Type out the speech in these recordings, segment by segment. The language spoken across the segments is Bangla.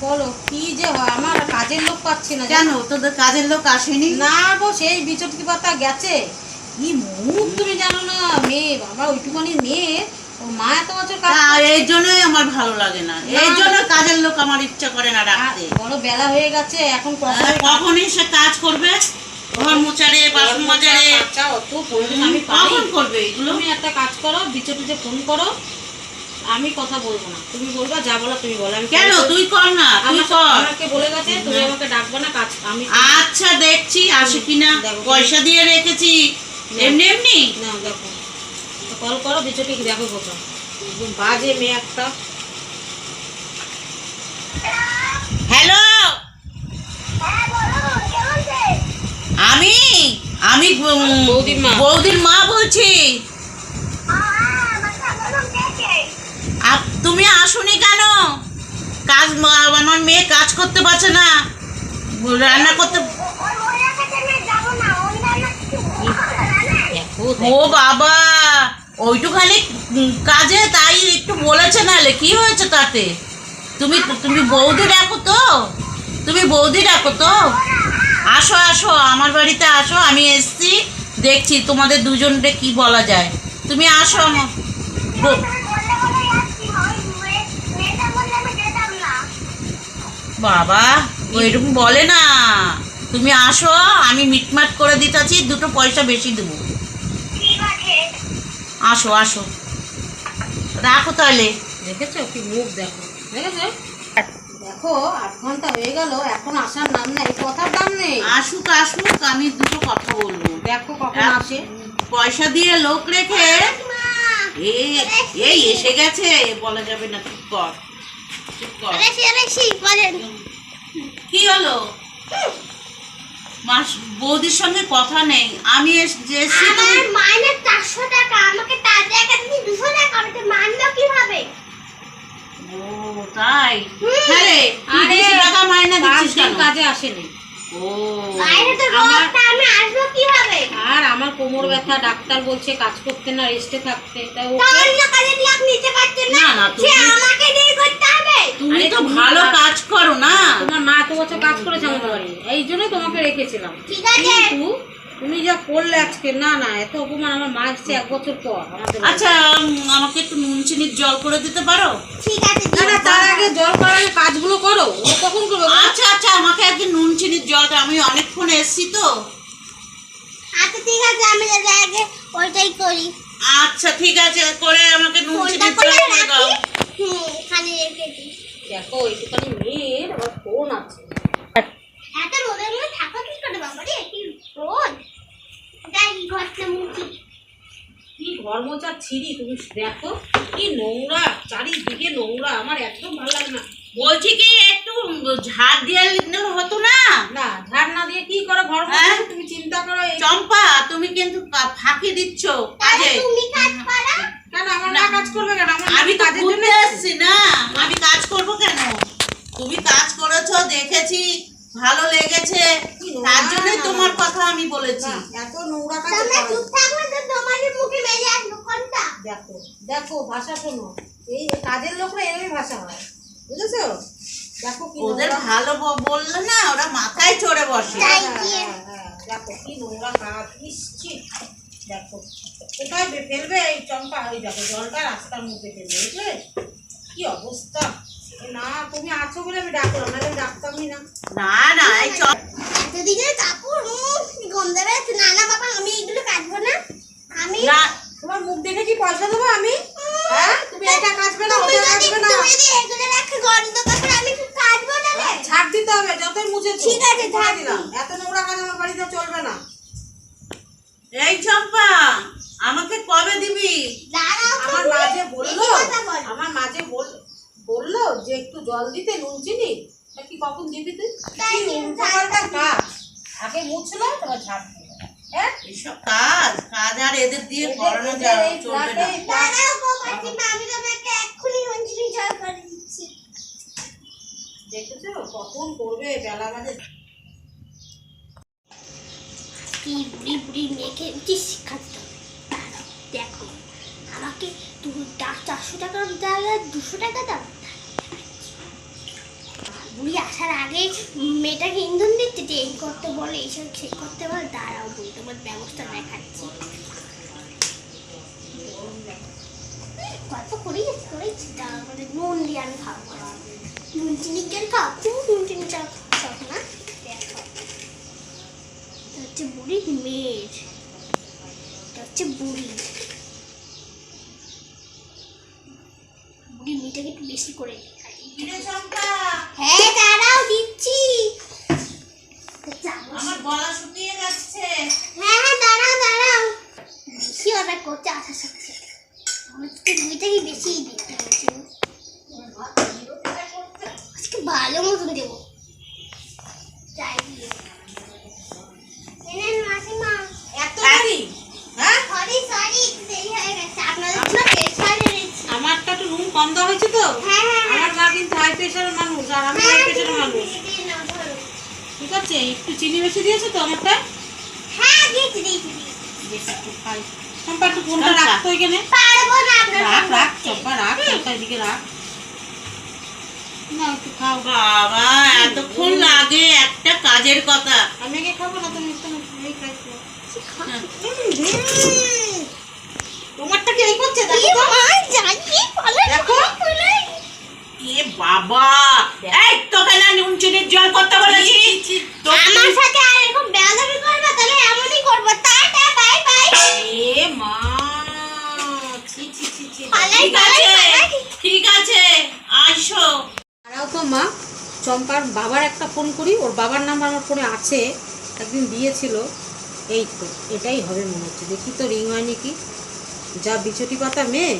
বলো কি যে হয়, আমার কাজের লোক পাচ্ছি না। জানো তোদের কাজের লোক আসেনি? না গো, সেই বিচটকি পাতা গেছে। কি মুখ তুমি জানো না, মেয়ে বাবা ওইটুখানি মেয়ে, ওর মা এত বছর কাজ এই জন্যই আমার ভালো লাগে না, এই জন্য কাজের লোক আমার ইচ্ছা করে না রাখতে। বড় বেলা হয়ে গেছে এখন, কখনই সে কাজ করবে, ঘর মোচারে বাসন মাজারে অত পরিবেশ আমি কখন করবে এগুলো? তুমি একটা কাজ করো, বিচটিতে ফোন করো, আমি কথা বলবো না, তুমি বলবা যা বলো তুমি বলো। আমি কেন তুই কর না, তুই কর। আমাকে বলে গেছে তুমি আমাকে ডাকবে না, কাজ আমি। আচ্ছা দেখছি আসে কিনা, পয়সা দিয়ে রেখেছি এমনি এমনি। না দেখো, কল করো, বিচটি দেখো কোথাও, একদম বাজে মেয়ে একটা। হ্যালো, আমি আমি বৌদির মা বলছি। তুমি আসুনি কেন? কাজ আমার মেয়ে কাজ করতে পারছে না, রান্না করতে। ও বাবা, ওইটুখানি কাজে তাই একটু বলেছে, নাহলে কি হয়েছে তাতে? তুমি তুমি বৌদি ডাকো তো, তুমি বৌদি ডাকো তো। আসো আসো আমার বাড়িতে আসো, আমি এসছি, দেখছি তোমাদের দুজনকে কি বলা যায়। তুমি আসো আমার। বাবা ওইরকম বলে না, তুমি আসো, আমি মিটমাট করে দিতেছি, দুটো পয়সা বেশি দেবো। আসো আসো, রাখো তাহলে। দেখেছো কি মুখ, দেখো দেখেছো, দেখো 8 ঘন্টা হয়ে গেল, এখন আসার নাম নেই, কথার দাম নেই। আসুক আসুক, আমি দুটো কথা বলবো। দেখো কখন আসে। পয়সা দিয়ে লোক রেখে এই এসে গেছে, বলা যাবে না, চুপ কর চুপ কর। কি হলো? বৌদির সঙ্গে কথা নেই, আমি এসেছি। মাইনে 400 টাকা, আমাকে তার জায়গায় তুমি 200 টাকা আমাকে মানলো কিভাবে? ও তাই? হ্যাঁ, আরে টাকা মাইনে দিচ্ছিস কেন? কাজে আসেনি। ও বাইরে তো রোদটা, আমি আসবো কিভাবে? আর আমার কোমর ব্যথা, ডাক্তার বলছে কাজ করতে না, রেস্টে থাকতে। তাই ও অন্য কাজের লোক নিতে পারছেন না, না সে আমাকে দিয়ে করতে হবে। তুমি তো ভালো কাজ করো না। তোমার মা এত বছর কাজ করেছে আমাদের বাড়ি, এই জন্যই তোমাকে রেখেছিলাম। ঠিক আছে, কিন্তু তুমি যা করলে আজকে, না না, এত অপমান। আমার মা এসছে 1 বছর পর আমাদের। আচ্ছা আমাকে একটু নুন চিনির জল করে দিতে পারো? ঠিক আছে। না না, তার আগে জল করার আগে কাজগুলো করো, ও কখন করবে? আচ্ছা আচ্ছা, আমাকে একদিন নুন চিনির জলটা, আমি অনেকক্ষণ এসছি তো। আচ্ছা ঠিক আছে, আমি আগে ওইটাই করি। আচ্ছা ঠিক আছে, করে আমাকে নুন চিনির জল করে দাও। এখানে রেখেছি। দেখো একটুখানি মেয়ের আবার ফোন আছে। এত রোদের মধ্যে থাকো কি করে বাবা রে, কি রোদ। যাই ঘরটা মুছি। কি ঘর মোচার ছিঁড়ি, তুমি দেখো কি নোংরা, চারিদিকে নোংরা, আমার একদম ভালো লাগে না। বলছি কি একটু ঝাড় দিয়ে নিলে হতো না? না, ঝাড় না দিয়ে কি করে ঘর মোছা, তুমি চিন্তা করো। চম্পা, তুমি কিন্তু ফাঁকি দিচ্ছ কাজে। তুমি কাজ করো। কেন আমার না কাজ করবে কেন? আমি তো কাজের জন্য ঘুরতে এসেছি না, আমি কাজ করব কেন? তুমি কাজ করেছো দেখেছি, ভালো লেগেছে, তার জন্যই তোমার কথা আমি বলেছি। এত নোংরা কাজ তোমরা চুপ থাকবে তো তোমাদের মুখে বেরিয়ে আসবে কোনটা? দেখো দেখো ভাষা শোনো, এই কাজের লোকরা এরকমই ভাষা হয়, বুঝেছো? দেখো কি ওদের নোংরা। ভালো বললে না, ওরা মাথায় চড়ে বসে। দেখো কি নোংরা কাজ, ইসছি। দেখো কোথায় ফেলবে এই চম্পা, ওই দেখো জলটা রাস্তার মধ্যে ফেলবে, বুঝলে কি অবস্থা। না তুমি আছো বলে আমি ডাকলাম, নাহলে ডাকতামই না। না না, এই এতদিনের কাপড় গন্ধ বেরোচ্ছে। না না বাবা, আমি এগুলো কাটবো না। আমি না, তোমার মুখ দেখে কি পয়সা দেবো আমি? হ্যাঁ, তুমি এটা কাটবে না, ওটা কাটবে না। তুমি যদি এগুলো রাখে গন্ধ কাপড়, আমি কি কাটবো না রে? ছাড় দিতে হবে, যতই মুছেছো। ঠিক আছে, ছাড় দিলাম। এত নোংরা কাজ আমার বাড়িতে চলবে না। এই চম্পা, আমাকে কবে দিবি? দাঁড়াও, আমার তুমি মাঝে বললো, বেশি কথা বলো। আমার মাঝে বললো যে একটু জল দিতে, নুন চিনি। তা কি কখন দিবি তুই? তাই কি উল্টোপাল্টা কাজ। আগে মুছলো, তোমার ঝাড় দিলো। হ্যাঁ, এসব কাজ আর এদের দিয়ে করানো চলবে না। দাঁড়াও বাবা, আমি তোমাকে এক্ষুনি মন্ত্রী জল করে দিচ্ছি। দেখেছো কখন করবে, বেলা বাজে। কি বুড়ি বুড়ি মেয়েকে উচিত শিক্ষা দিতে হবে। দাঁড়াও, দেখো আমাকে 400 টাকার জায়গায় 200 টাকা দাও। তার আগে মেয়েটাকে ইন্ধন দিচ্ছে যে এই করতে বলে এইসব ঠিক করতে বলে, দাঁড়াও বলতে তোমার ব্যবস্থা দেখাচ্ছি। গল্প করেছি দাঁড়াও, মানে নুন দিয়ে আমি খাবো, নুন চিনির জল খাও, তুমি নুন চিনি চা খাও না। দেখো এটা হচ্ছে বুড়ির মেয়ের, এটা হচ্ছে বুড়ি মেয়েটাকে একটু বেশি করে দেখাই। হ্যাঁ দাঁড়াও দিচ্ছি। আমার গলা শুকিয়ে যাচ্ছে। হ্যাঁ হ্যাঁ দাঁড়াও বেশি অর্ডার করছে আসার সাথে আমার তো দুইটাকে বেশি দিতে হচ্ছে। আজকে ভালো মতন দেবো। যাই দিয়ে এনেন মাসিমা। এত দেরি? হ্যাঁ, সরি দেরি হয়ে গেছে, আপনাদের জন্য প্রেসার এনেছি। আমারটা একটু নুন কম দেওয়া হয়েছে তো। হ্যাঁ হ্যাঁ আমার মা কিন্তু হাই প্রেশারের মানুষ, আর আমি হাই প্রেশারের মানুষ। ঠিক আছে, একটু চিনি বেশি দিয়েছো তো আমারটা। হ্যাঁ দিয়েছি বেশ একটু খাই। চম্পা একটু ফোনটা রাখ তো এখানে। পারবো না আপনার রাখ চম্পা, রাখ চম্পা, এদিকে রাখ। না একটু খাও। বাবা এতক্ষণ লাগে একটা কাজের কথা। আমি আগে খাবো না, তুমি এই খাইছো। তোমারটা কি এই করছে? দেখো তো। দেখো। এ বাবা, এই তোকে না নুন চিনির জল করতে বলেছি। আমার সাথে আর এরকম বেয়াদবি করবে তাহলে এমনই করব। Tata bye bye. এ মা, ছি ছি ছি ছি। ঠিক আছে ঠিক আছে, আসো। দাঁড়াও তো মা, চম্পার বাবার একটা ফোন করি। ওর বাবার নাম্বার আমার ফোনে আছে, একদিন দিয়েছিল। এই তো এটাই হবে মনে হচ্ছে। দেখি তো রিং হয়নি কি। যা বিছটি পাতা মেয়ে।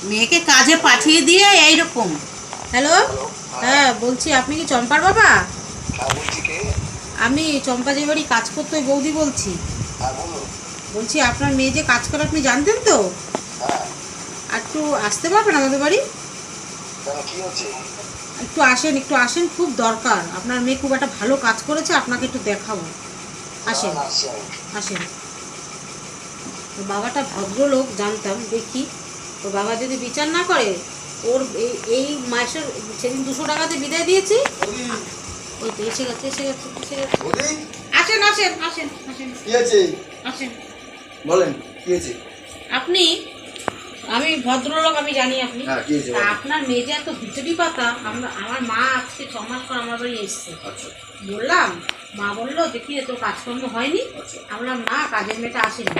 মেয়েকে কাজে পাঠিয়ে দিয়ে এইরকম। হ্যালো, হ্যাঁ বলছি, আপনি কি চম্পার বাবা? আমি চম্পা যে বাড়ি কাজ করতো ওই বৌদি বলছি। বলছি আপনার মেয়ে যে কাজ করে আপনি জানতেন তো? আর একটু আসতে পারবেন আমাদের বাড়ি? একটু আসেন খুব দরকার। আপনার মেয়ে খুব একটা ভালো কাজ করেছে, আপনাকে একটু দেখাবো। আসেন আসেন। ওর বাবাটা ভদ্রলোক জানতাম, দেখি ওর বাবা যদি বিচার না করে। ওর এই মাসের সেদিন 200 টাকাতে বিদায় দিয়েছি। ওই তো এসে গেছে। আসেন আসেন আসেন আসেন কি আছে? আসেন। বলেন কি আছে? আপনি, আমি ভদ্রলোক, আমি জানি আপনি। হ্যাঁ, কি হয়েছে? তা আপনার মেয়ে যে এত বিচুটি পাতা, আমার মা আজকে 6 মাস পর আমার বাড়ি এসছে। আচ্ছা বললাম, মা বললো যে কি তোর কাজকর্ম হয়নি। আচ্ছা। আমি বললাম না, কাজের মেয়েটা আসেনি।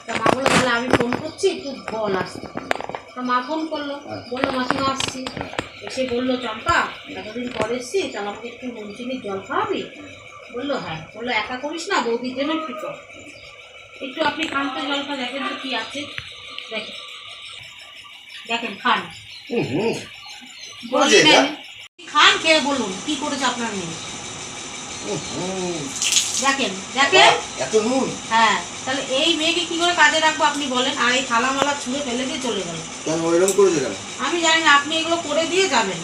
তা মা বললো তাহলে আমি ফোন করছি, একটু বল আসতে। তা মা ফোন করলো, বললো মাসিমা আসছি। এসে বললো চম্পা এতদিন পরে এসছি, তাহলে আমাকে একটু নুন চিনির জল খাওয়াবি? বললো হ্যাঁ। বললো একা করিস না, বৌদির জন্য একটু কর। একটু আপনি খান তো জলটা, দেখেন তো কি আছে। দেখেন দেখেন, খান। বলবেন খান, খেয়ে বলুন কি করেছে আপনার মেয়ে। দেখেন দেখেন। এত নুন? হ্যাঁ, তাহলে এই মেয়েকে কি করে কাজে রাখবো আপনি বলেন? আর এই থালা মালা ছুঁড়ে ফেলে দিয়ে চলে গেল। কেন ওইরকম করেছে কেন? আমি জানি না, আপনি এগুলো করে দিয়ে যাবেন।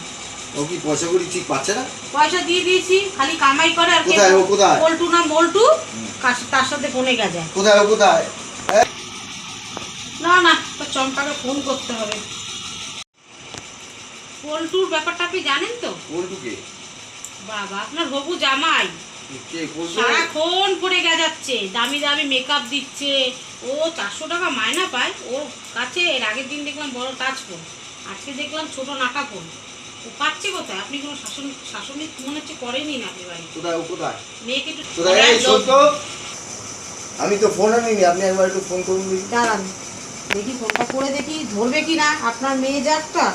ও কি পয়সা করি ঠিক পাচ্ছে না? পয়সা দিয়ে দিয়েছি, খালি কামাই করে। আর কোথায় ও, কোথায়? মোল্টু না মোল্টু, তার সাথে ফোনে গেছে। কোথায় ও, কোথায়? না তো চম্পাকে ফোন করতে হবে। পল্টুর ব্যাপারটা আপনি জানেন তো? পল্টুকে? বাবা, আপনার হবু জামাই কে পল্টু? সারাক্ষণ পরে গেজাচ্ছে, দামি দামি মেকআপ দিচ্ছে। ও 400 টাকা মায়না পায়। ওর কাছে এর আগের দিন দেখলাম বড় টাচ ফোন, আজকে দেখলাম ছোট নাকা ফোন। ও পাচ্ছে কোথায়? আপনি কোনো শাসনিক মনে হচ্ছে করেনি না আপনি বাড়ি। কোথায় ও, কোথায়? মেয়েকে একটু কোথায়? এই শোন তো, আমি তো ফোন আনিনি, আপনি একবার একটু ফোন করুন দেখি। দাঁড়ান, দেখি ফোনটা করে দেখি ধরবে কি না আপনার মেয়ে। যা একটা।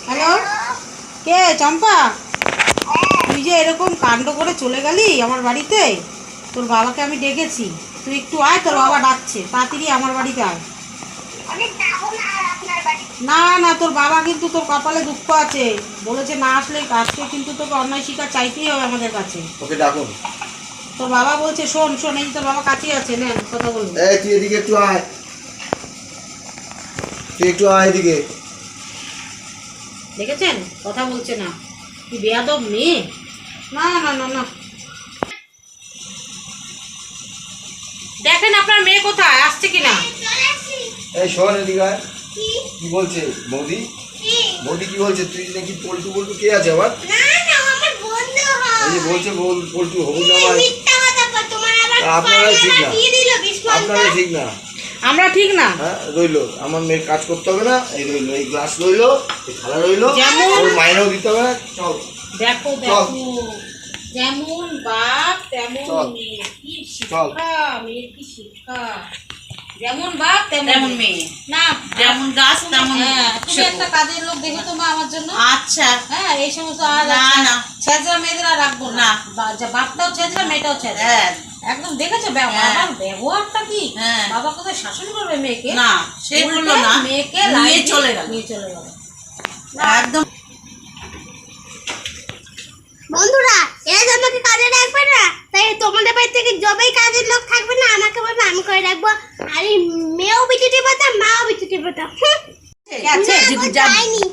হ্যালো, কে? চম্পা, তুই যে এরকম কাণ্ড করে চলে গেলি আমার বাড়িতে। তোর বাবাকে আমি ডেকেছি, তুই একটু আয়, তোর বাবা ডাকছে, তাড়াতাড়ি আমার বাড়িতে আয়। না, তোর বাবা কিন্তু, তোর কপালে দুঃখ আছে, বলেছে না আসলে আজকে কিন্তু তোকে অন্যায় শিকার চাইতেই হবে আমাদের কাছে। ওকে ডাকুন। তোর বাবা বলছে, শোন, এই তোর বাবা কাছেই আছে, নেন কথা বলবো। এই তুই এদিকে একটু আয়, তুই একটু আয় এদিকে। দেখেছেন কথা বলছে না, কি বেয়াদব মেয়ে। না, দেখেন আপনার মেয়ে কোথায়, আসছে কিনা। এই শোন এদিকে আয়। কি বলছে বৌদি? বৌদি কি বলছে তুই নাকি পল্টু বল্টু কে আছে আবার? না না আমার বন্ধু হয়। এই যে বলছে পল্টু হবু জামাই। মিথ্যা কথা বল, তোমার আবার আপনারাই ঠিক না। দিয়ে দিল বিস্কুট। আপনারা ঠিক না। আমরা ঠিক না। হ্যাঁ রইলো, আমার মেয়ের কাজ করতে হবে না, এই রইলো, এই গ্লাস রইলো, এই থালা রইলো, যেমন- ওর মাইনেও দিতে হবে না। চল দেখো দেখো যেমন বাপ তেমন চল। মেয়ে, কি শিক্ষা, মেয়ের কি শিক্ষা, যেমন বাপ তেমন তেমন মেয়ে। মেয়ে, না যেমন গাছ তেমন হ্যাঁ, তুমি শেকড়। একটা কাজের লোক দেখে তো মা আমার জন্য। আচ্ছা হ্যাঁ এই সমস্ত আর না, না। ছেঁচড়া মেয়েদের আর রাখবো না। বাপটাও ছেঁচড়া, মেয়েটাও ছেঁচড়া। হ্যাঁ একদম দেখেছো হ্যাঁ। বাবার ব্যবহারটা কি? হ্যাঁ। বাবা কোথায় শাসন করবে মেয়েকে? না সে বললো উল্টে না, মেয়েকে নিয়ে লাইন চলে গেল, নিয়ে চলে গেল। একদম। বন্ধুরা এরা যে আমাকে কাজে রাখবে না, তাই তোমাদের বাড়ি থেকে যবেই কাজের লোক থাকবে না আমাকে বলবে, আমি করে রাখবো। আর এই মেয়েও বিচুটি পাতাম, মাও বিচুটি পাতাম। ঠিক আছে, যাইনি।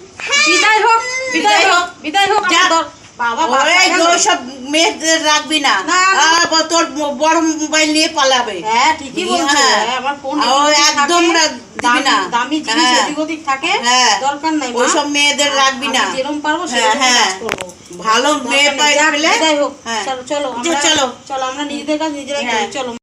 বিদায় হোক, বিদায় হোক, বিদায় হোক। যা। আমার দর- বাবা ওই বাবা ওইসব মেয়েদের রাখবি না, না, না। তোর বড় মোবাইল নিয়ে পালাবে। হ্যাঁ ঠিকই বলছো। হ্যাঁ। হ্যাঁ, আমার ফোন ও একদম দিবি না। দামি জিনিস হ্যাঁ। এদিক ওদিক থাকে, হ্যাঁ। দরকার নাই মা। ওইসব মেয়েদের রাখবি না। আমি যেরকম পারবো হ্যাঁ, সেরকম হ্যাঁ। কাজ করবো। ভালো মেয়ে দরকার নেই। পাই যাক, পেলে বিদায় হোক। হ্যাঁ। চলো চলো চলো। চলো আমরা নিজেদের কাজ নিজেরাই হ্যাঁ। করি, চলো।